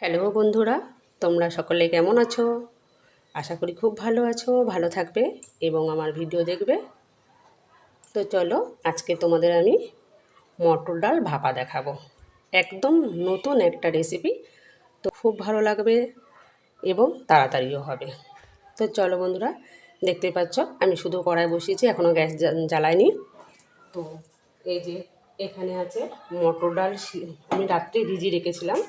Hello বন্ধুরা, তোমরা সকলে কেমন আছো? আশা করি খুব ভালো আছো, ভালো থাকবে এবং আমার ভিডিও দেখবে। তো চলো, আজকে তোমাদের আমি মটর ডাল ভাপা দেখাবো। একদম নতুন একটা রেসিপি, তো খুব ভালো লাগবে এবং তাড়াতাড়িও হবে। তো চলো বন্ধুরা, দেখতে পাচ্ছ আমি শুধু কড়াই বসিয়েছি, এখনও গ্যাস জ্বালাইনি। তো এই যে এখানে আছে মটর ডাল, আমি রাত্রে ভিজিয়ে রেখেছিলাম।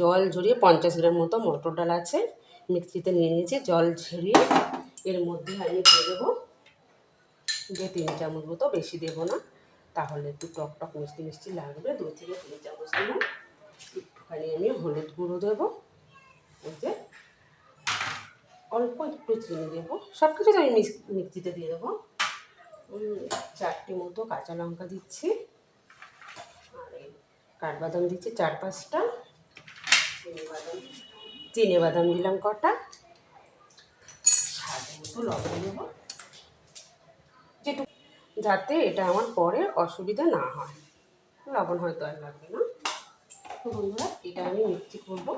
জল ঝরিয়ে 50 গ্রাম মতো মটর ডাল আছে, মিক্সিতে নিয়ে নিয়েছি। জল ঝরিয়ে এর মধ্যে আমি দিয়ে দেবো 2-3 চামচ মতো, বেশি দেবো না, তাহলে একটু টক টক মিষ্টি মিষ্টি লাগবে। 2 থেকে 3 চামচ দেবো। একটুখানি আমি হলুদ গুঁড়ো দেবো, এই যে অল্প একটু চিনি দেবো। সব কিছু আমি মিক্সিতে দিয়ে দেবো। 4টে মতো কাঁচা লঙ্কা দিচ্ছি, আর এই কাঠবাদাম দিচ্ছি 4-5টা, চিনে বাদাম দিলাম কটা, স্বাদ মতো লবণ দেবো, যেটুকু, যাতে এটা আমার পরে অসুবিধা না হয়। লবণ হয়তো আর লাগবে না। তো বন্ধুরা, এটা আমি মিক্সি করবো,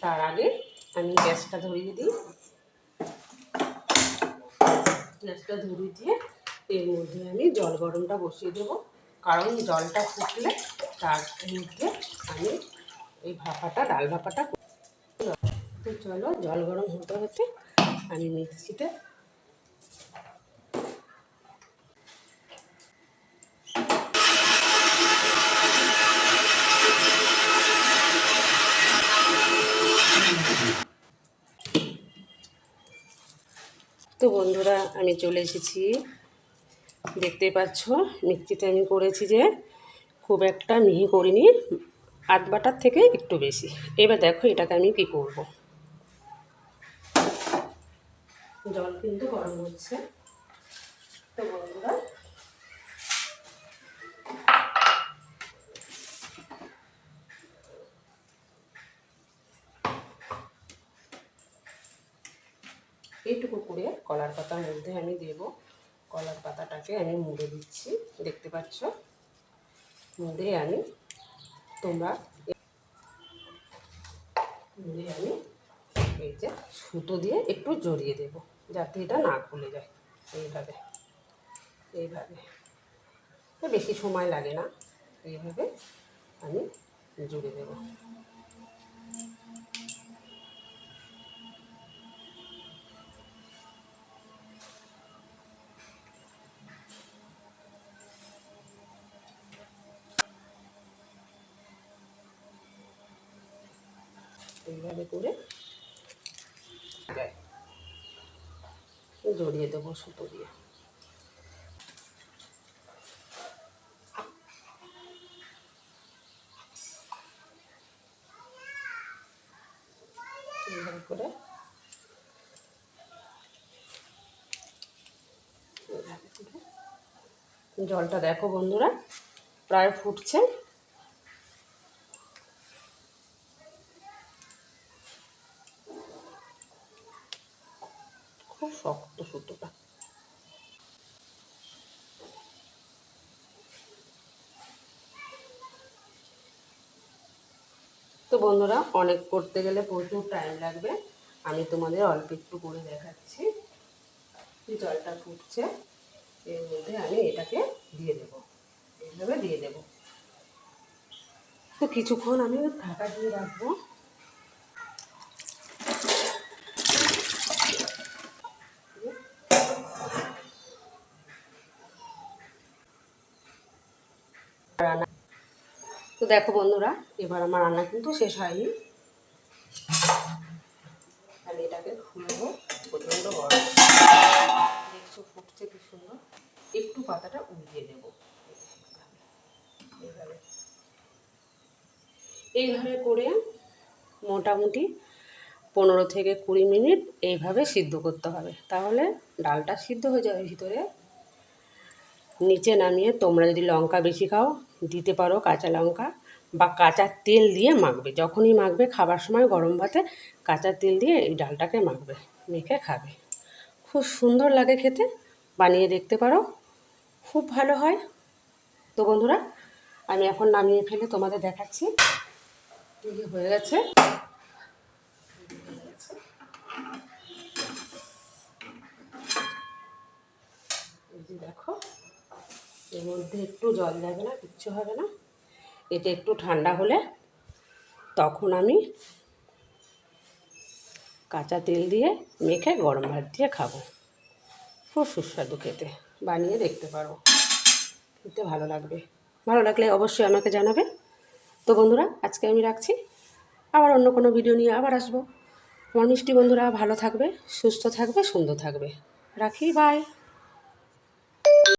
তার আগে আমি গ্যাসটা ধরিয়ে দিই। গ্যাসটা ধরিয়ে দিয়ে এর মধ্যে আমি জল গরমটা বসিয়ে দেবো, কারণ জলটা ফুটলে তার মধ্যে আমি এই ভাপাটা, ডাল ভাপাটা। তো চলো, জল গরম হতে হতে আমি মিক্সিতে তো বন্ধুরা, আমি চলে এসেছি। দেখতে পাচ্ছ মিক্সিতে আমি করেছি, যে খুব একটা মিহি করিনি, আধ বাটার থেকে একটু বেশি। এবার দেখো এটাকে আমি কি করব। জল কিন্তু গরম হচ্ছে। তো বন্ধুরা, এইটুকু করে কলার পাতার মধ্যে আমি দেব। কলার পাতাটাকে আমি মুড়ে দিচ্ছি, দেখতে পাচ্ছ। মুড়ে আমি এই যে সুতো দিয়ে একটু জড়িয়ে দেব, যাতে এটা না খুলে যায়। এইভাবে এইভাবে বেশি সময় লাগে না, এইভাবে আমি জুড়ে দেব। এইভাবে করে জড়িয়ে দেবো সুতো দিয়ে। এইভাবে করে জলটা দেখো বন্ধুরা, প্রায় ফুটছে। খুব শক্ত সুতোটা। তো বন্ধুরা, অনেক করতে গেলে প্রচুর টাইম লাগবে, আমি তোমাদের অল্প একটু করে দেখাচ্ছি। জলটা ফুটছে, এর মধ্যে আমি এটাকে দিয়ে দেবো, এইভাবে দিয়ে দেবো। তো কিছুক্ষণ আমি ঢাকা দিয়ে রাখবো। রান্না তো দেখো বন্ধুরা, এবার আমার রান্না কিন্তু শেষ হয়নি। আমি এটাকে খুলবো, প্রচণ্ড গরম, দেখছো ফুটছে কি সুন্দর। একটু পাতাটা উল্টিয়ে দেবো, এইভাবে এইভাবে করে মোটামুটি 15 থেকে 20 মিনিট এইভাবে সিদ্ধ করতে হবে, তাহলে ডালটা সিদ্ধ হয়ে যাবে ভিতরে। নিচে নামিয়ে তোমরা যদি লঙ্কা বেশি খাও দিতে পারো কাঁচা লঙ্কা, বা কাঁচা তেল দিয়ে মাখবে। যখনই মাখবে খাবার সময় গরম ভাতে কাঁচা তেল দিয়ে এই ডালটাকে মাখবে, মেখে খাবে। খুব সুন্দর লাগে খেতে, বানিয়ে দেখতে পারো, খুব ভালো হয়। তো বন্ধুরা, আমি এখন নামিয়ে ফেলে তোমাদের দেখাচ্ছি। হয়ে গেছে, এই যে দেখো, এর মধ্যে একটু জল যাবে না, কিচ্ছু হবে না। এটা একটু ঠান্ডা হলে তখন আমি কাঁচা তেল দিয়ে মেখে গরম ভাত দিয়ে খাবো। খুব সুস্বাদু খেতে, বানিয়ে দেখতে পারো, খেতে ভালো লাগবে। ভালো লাগলে অবশ্যই আমাকে জানাবে। তো বন্ধুরা, আজকে আমি রাখছি, আবার অন্য কোনো ভিডিও নিয়ে আবার আসবো। আমার মিষ্টি বন্ধুরা ভালো থাকবে, সুস্থ থাকবে, সুন্দর থাকবে। রাখি, বাই।